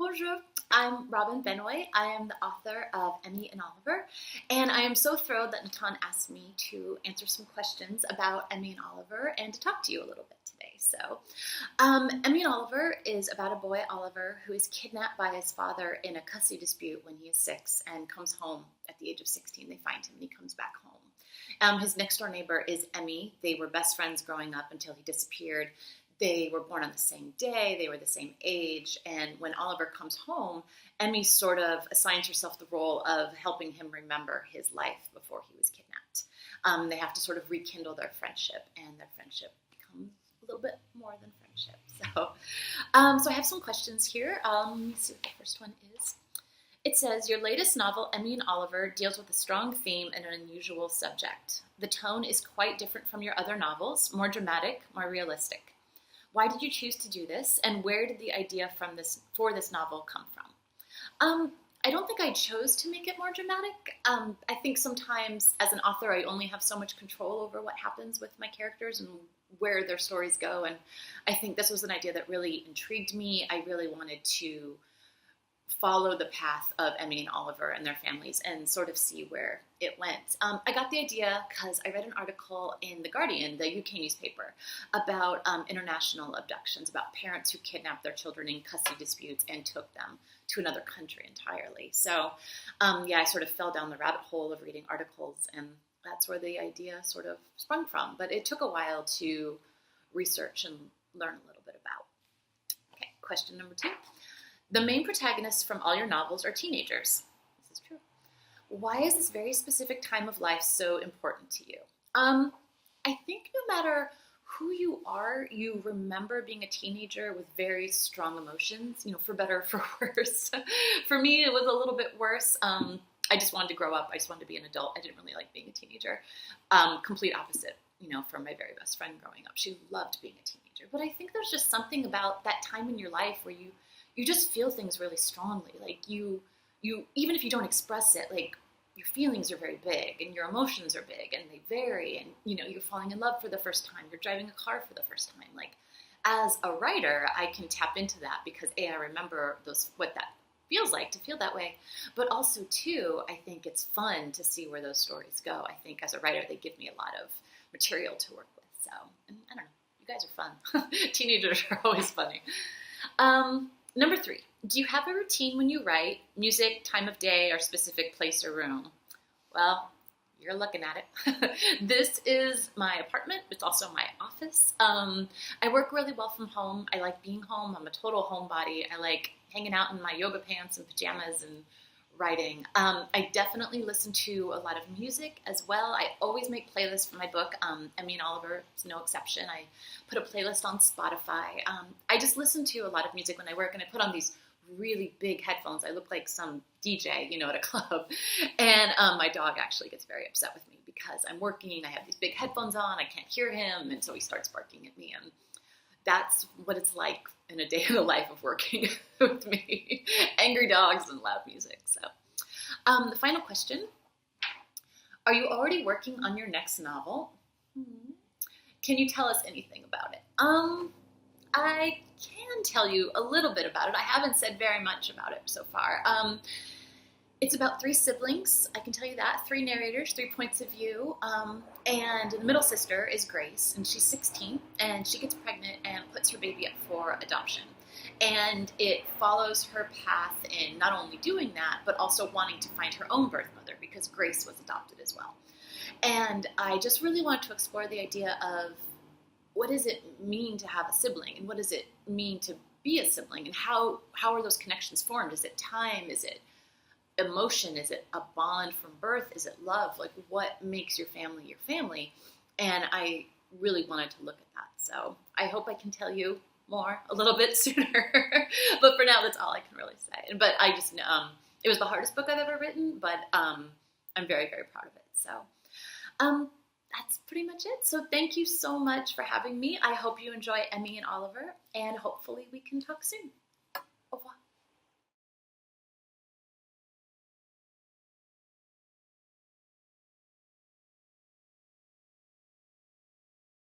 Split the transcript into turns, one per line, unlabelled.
Bonjour, I'm Robin Benway. I am the author of Emmy and Oliver, and I am so thrilled that Natan asked me to answer some questions about Emmy and Oliver and to talk to you a little bit today. Emmy and Oliver is about a boy, Oliver, who is kidnapped by his father in a custody dispute when he is 6 and comes home at the age of 16. They find him and he comes back home. His next door neighbor is Emmy. They were best friends growing up until he disappeared. They were born on the same day, they were the same age, and when Oliver comes home, Emmy sort of assigns herself the role of helping him remember his life before he was kidnapped. They have to sort of rekindle their friendship, and their friendship becomes a little bit more than friendship. So I have some questions here. Let me see what the first one is. It says, your latest novel, Emmy and Oliver, deals with a strong theme and an unusual subject. The tone is quite different from your other novels, more dramatic, more realistic. Why did you choose to do this, and where did the idea for this novel come from? I don't think I chose to make it more dramatic. I think sometimes as an author I only have so much control over what happens with my characters and where their stories go, and I think this was an idea that really intrigued me. I really wanted to follow the path of Emmy and Oliver and their families and sort of see where it went. I got the idea because I read an article in The Guardian, the UK newspaper, about international abductions, about parents who kidnapped their children in custody disputes and took them to another country entirely. So, I sort of fell down the rabbit hole of reading articles, and that's where the idea sort of sprung from. But it took a while to research and learn a little bit about. Okay, question number 2. The main protagonists from all your novels are teenagers. This is true. Why is this very specific time of life so important to you? I think no matter who you are, you remember being a teenager with very strong emotions, for better or for worse. For me, it was a little bit worse. I just wanted to grow up. I just wanted to be an adult. I didn't really like being a teenager. Complete opposite, from my very best friend growing up. She loved being a teenager. But I think there's just something about that time in your life where you just feel things really strongly. Like you even if you don't express it, like your feelings are very big and your emotions are big and they vary, and you're falling in love for the first time, you're driving a car for the first time. Like as a writer, I can tap into that because I remember what that feels like to feel that way, but also too, I think it's fun to see where those stories go. I think as a writer, they give me a lot of material to work with. So, and I don't know, you guys are fun. Teenagers are always funny. Number 3, do you have a routine when you write? Music, time of day, or specific place or room? Well, you're looking at it. This is my apartment. It's also my office. I work really well from home. I like being home. I'm a total homebody. I like hanging out in my yoga pants and pajamas and writing. I definitely listen to a lot of music as well. I always make playlists for my book. Emmy and Oliver is no exception. I put a playlist on Spotify. I just listen to a lot of music when I work, and I put on these really big headphones. I look like some DJ, at a club. And my dog actually gets very upset with me because I'm working. I have these big headphones on. I can't hear him. And so he starts barking at me. And that's what it's like in a day in the life of working with me. Angry dogs and loud music. So, the final question. Are you already working on your next novel? Can you tell us anything about it? I can tell you a little bit about it. I haven't said very much about it so far. It's about 3 siblings, I can tell you that. 3 narrators, 3 points of view. And the middle sister is Grace, and she's 16, and she gets pregnant and puts her baby up for adoption. And it follows her path in not only doing that, but also wanting to find her own birth mother, because Grace was adopted as well. And I just really wanted to explore the idea of what does it mean to have a sibling, and what does it mean to be a sibling, and how are those connections formed? Is it time? Is it emotion? Is it a bond from birth? Is it love? Like, what makes your family? And I really wanted to look at that. So I hope I can tell you more a little bit sooner. But for now, that's all I can really say. But I just, it was the hardest book I've ever written, but I'm very, very proud of it. So that's pretty much it. So thank you so much for having me. I hope you enjoy Emmy and Oliver, and hopefully we can talk soon.